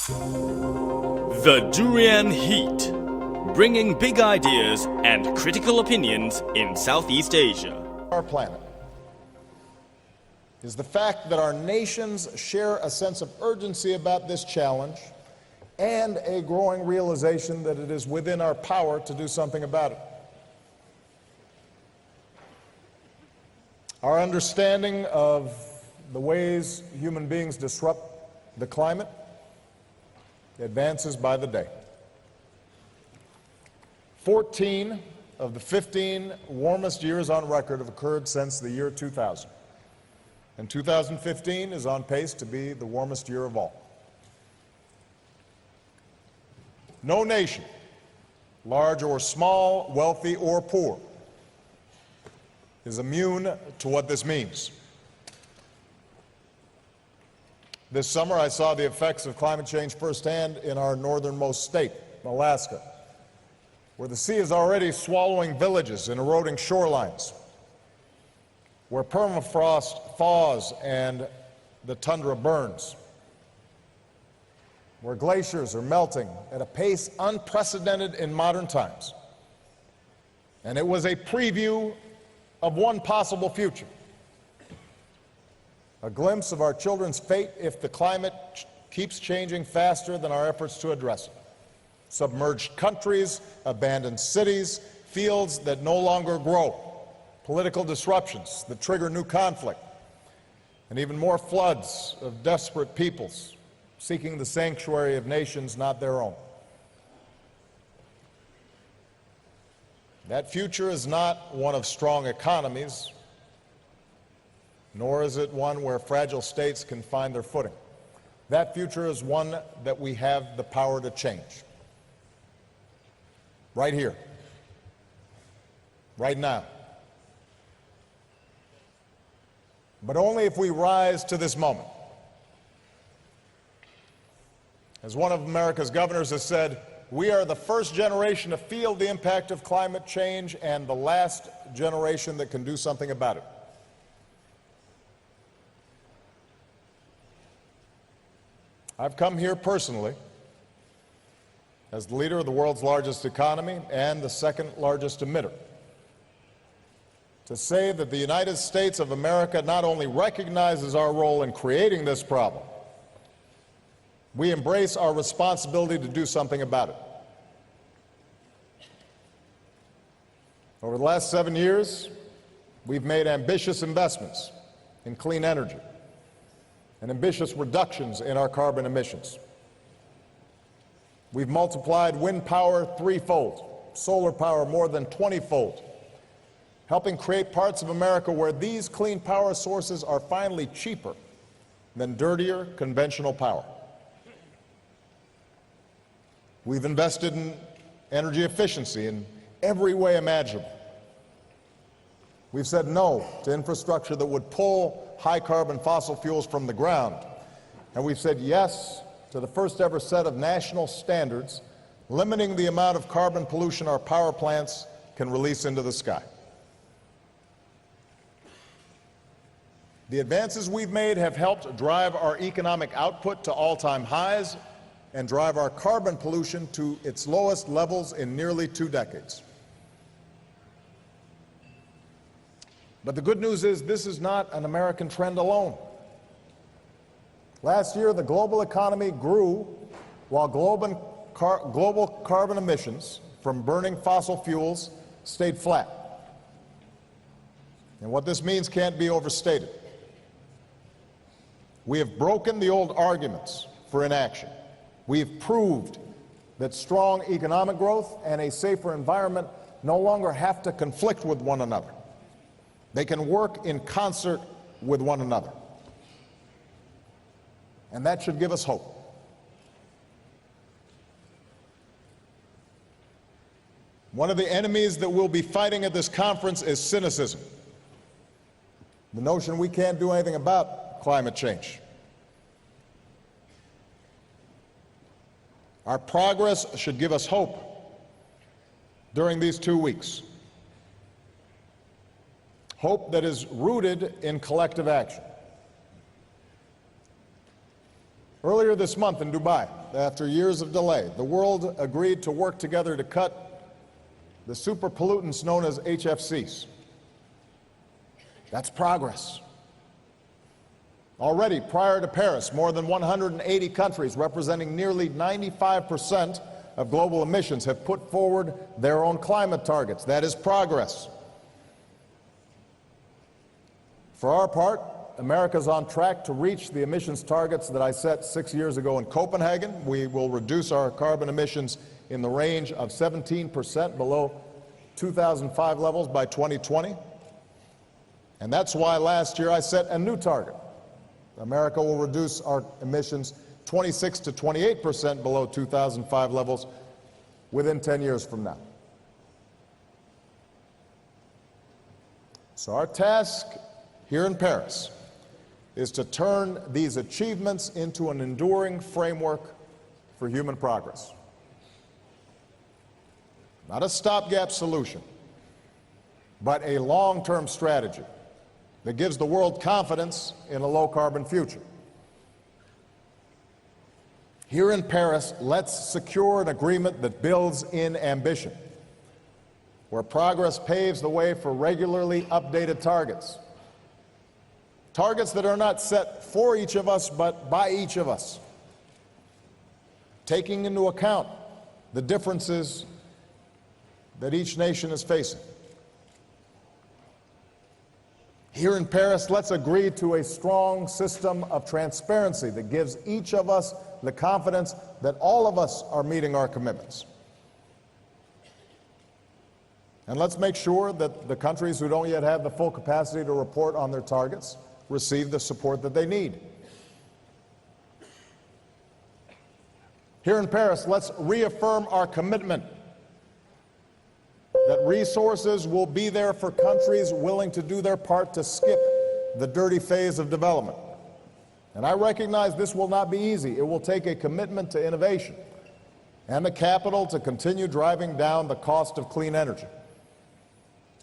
The Durian Heat, bringing big ideas and critical opinions in Southeast Asia. Our planet is the fact that our nations share a sense of urgency about this challenge and a growing realization that it is within our power to do something about it. Our understanding of the ways human beings disrupt the climate advances by the day. 14 of the 15 warmest years on record have occurred since the year 2000. And 2015 is on pace to be the warmest year of all. No nation, large or small, wealthy or poor, is immune to what this means. This summer, I saw the effects of climate change firsthand in our northernmost state, Alaska, where the sea is already swallowing villages and eroding shorelines, where permafrost thaws and the tundra burns, where glaciers are melting at a pace unprecedented in modern times. And it was a preview of one possible future, a glimpse of our children's fate if the climate keeps changing faster than our efforts to address it. Submerged countries, abandoned cities, fields that no longer grow, political disruptions that trigger new conflict, and even more floods of desperate peoples seeking the sanctuary of nations not their own. That future is not one of strong economies, nor is it one where fragile states can find their footing. That future is one that we have the power to change. Right here, right now. But only if we rise to this moment. As one of America's governors has said, we are the first generation to feel the impact of climate change and the last generation that can do something about it. I've come here personally as the leader of the world's largest economy and the second largest emitter to say that the United States of America not only recognizes our role in creating this problem, we embrace our responsibility to do something about it. Over the last 7 years, we've made ambitious investments in clean energy and ambitious reductions in our carbon emissions. We've multiplied wind power threefold, solar power more than 20-fold, helping create parts of America where these clean power sources are finally cheaper than dirtier conventional power. We've invested in energy efficiency in every way imaginable. We've said no to infrastructure that would pull high-carbon fossil fuels from the ground. And we've said yes to the first ever set of national standards limiting the amount of carbon pollution our power plants can release into the sky. The advances we've made have helped drive our economic output to all-time highs and drive our carbon pollution to its lowest levels in nearly 2 decades. But the good news is this is not an American trend alone. Last year, the global economy grew while global carbon emissions from burning fossil fuels stayed flat. And what this means can't be overstated. We have broken the old arguments for inaction. We've proved that strong economic growth and a safer environment no longer have to conflict with one another. They can work in concert with one another. And that should give us hope. One of the enemies that we'll be fighting at this conference is cynicism. The notion we can't do anything about climate change. Our progress should give us hope during these 2 weeks. Hope that is rooted in collective action. Earlier this month in Dubai, after years of delay, the world agreed to work together to cut the super pollutants known as HFCs. That's progress. Already, prior to Paris, more than 180 countries representing nearly 95% of global emissions have put forward their own climate targets. That is progress. For our part, America's on track to reach the emissions targets that I set 6 years ago in Copenhagen. We will reduce our carbon emissions in the range of 17% below 2005 levels by 2020. And that's why last year I set a new target. America will reduce our emissions 26 to 28% below 2005 levels within 10 years from now. So our task here in Paris is to turn these achievements into an enduring framework for human progress. Not a stopgap solution, but a long-term strategy that gives the world confidence in a low-carbon future. Here in Paris, let's secure an agreement that builds in ambition, where progress paves the way for regularly updated targets. Targets that are not set for each of us, but by each of us, taking into account the differences that each nation is facing. Here in Paris, let's agree to a strong system of transparency that gives each of us the confidence that all of us are meeting our commitments. And let's make sure that the countries who don't yet have the full capacity to report on their targets receive the support that they need. Here in Paris, let's reaffirm our commitment that resources will be there for countries willing to do their part to skip the dirty phase of development. And I recognize this will not be easy. It will take a commitment to innovation and the capital to continue driving down the cost of clean energy.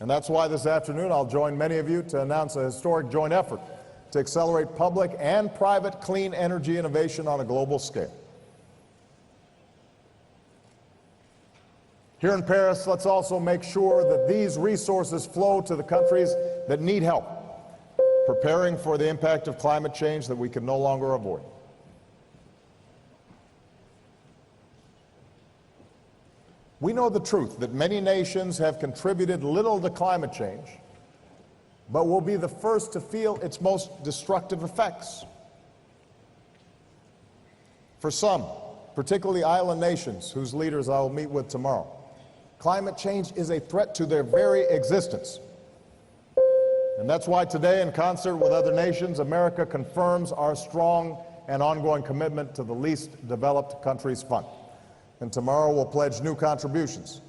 And that's why this afternoon I'll join many of you to announce a historic joint effort to accelerate public and private clean energy innovation on a global scale. Here in Paris, let's also make sure that these resources flow to the countries that need help, preparing for the impact of climate change that we can no longer avoid. We know the truth that many nations have contributed little to climate change, but will be the first to feel its most destructive effects. For some, particularly island nations whose leaders I will meet with tomorrow, climate change is a threat to their very existence. And that's why today, in concert with other nations, America confirms our strong and ongoing commitment to the Least Developed Countries Fund. And tomorrow we'll pledge new contributions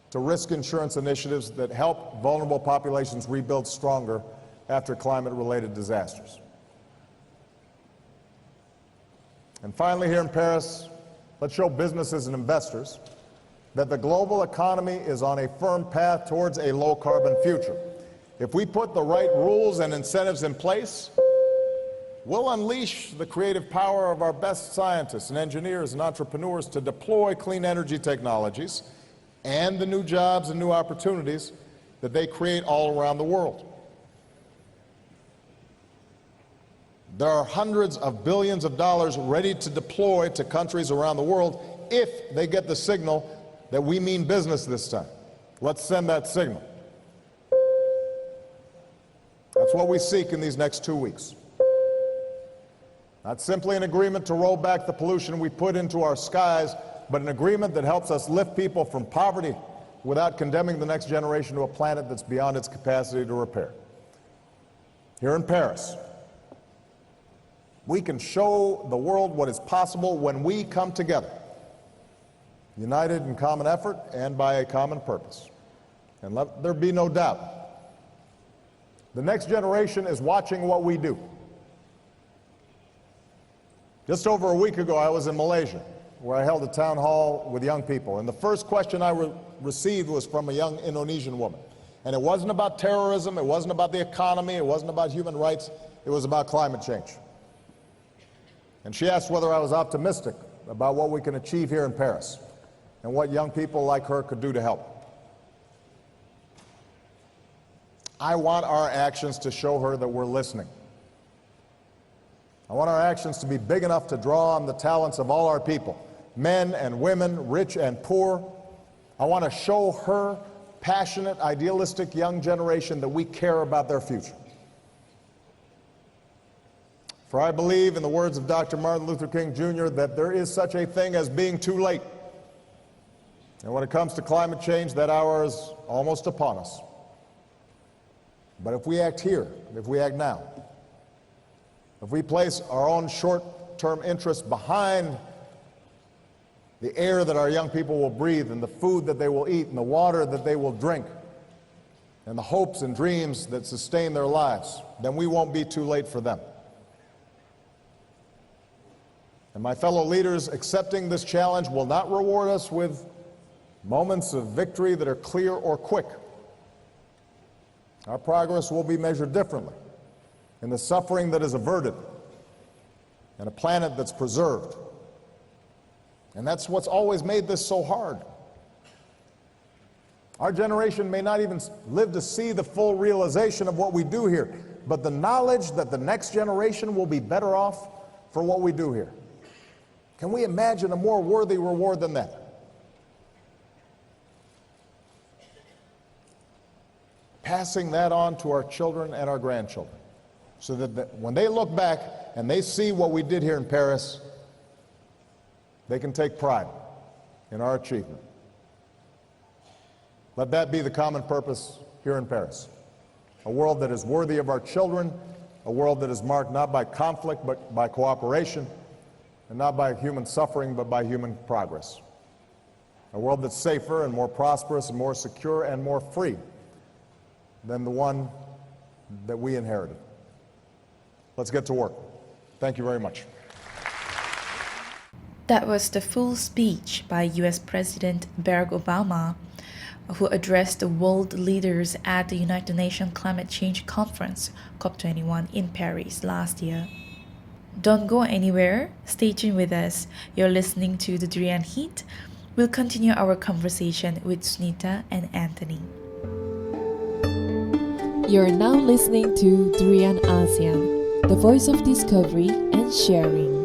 to risk insurance initiatives that help vulnerable populations rebuild stronger after climate-related disasters. And finally, here in Paris, let's show businesses and investors that the global economy is on a firm path towards a low-carbon future. If we put the right rules and incentives in place, we'll unleash the creative power of our best scientists and engineers and entrepreneurs to deploy clean energy technologies and the new jobs and new opportunities that they create all around the world. There are hundreds of billions of dollars ready to deploy to countries around the world if they get the signal that we mean business this time. Let's send that signal. That's what we seek in these next 2 weeks. Not simply an agreement to roll back the pollution we put into our skies, but an agreement that helps us lift people from poverty without condemning the next generation to a planet that's beyond its capacity to repair. Here in Paris, we can show the world what is possible when we come together, united in common effort and by a common purpose. And let there be no doubt, the next generation is watching what we do. Just over a week ago, I was in Malaysia, where I held a town hall with young people. And the first question I received was from a young Indonesian woman. And it wasn't about terrorism, it wasn't about the economy, it wasn't about human rights, it was about climate change. And she asked whether I was optimistic about what we can achieve here in Paris and what young people like her could do to help. I want our actions to show her that we're listening. I want our actions to be big enough to draw on the talents of all our people, men and women, rich and poor. I want to show her passionate, idealistic young generation that we care about their future. For I believe, in the words of Dr. Martin Luther King Jr., that there is such a thing as being too late. And when it comes to climate change, that hour is almost upon us. But if we act here, if we act now, if we place our own short-term interests behind the air that our young people will breathe and the food that they will eat and the water that they will drink and the hopes and dreams that sustain their lives, then we won't be too late for them. And my fellow leaders, accepting this challenge will not reward us with moments of victory that are clear or quick. Our progress will be measured differently in the suffering that is averted and a planet that's preserved. And that's what's always made this so hard. Our generation may not even live to see the full realization of what we do here, but the knowledge that the next generation will be better off for what we do here. Can we imagine a more worthy reward than that? Passing that on to our children and our grandchildren, so that when they look back and they see what we did here in Paris, they can take pride in our achievement. Let that be the common purpose here in Paris. A world that is worthy of our children, a world that is marked not by conflict but by cooperation, and not by human suffering but by human progress. A world that's safer and more prosperous and more secure and more free than the one that we inherited. Let's get to work. Thank you very much. That was the full speech by US President Barack Obama, who addressed the world leaders at the United Nations Climate Change Conference, COP21, in Paris last year. Don't go anywhere. Stay tuned with us. You're listening to The Durian Heat. We'll continue our conversation with Sunita and Anthony. You're now listening to Durian ASEAN, the voice of discovery and sharing.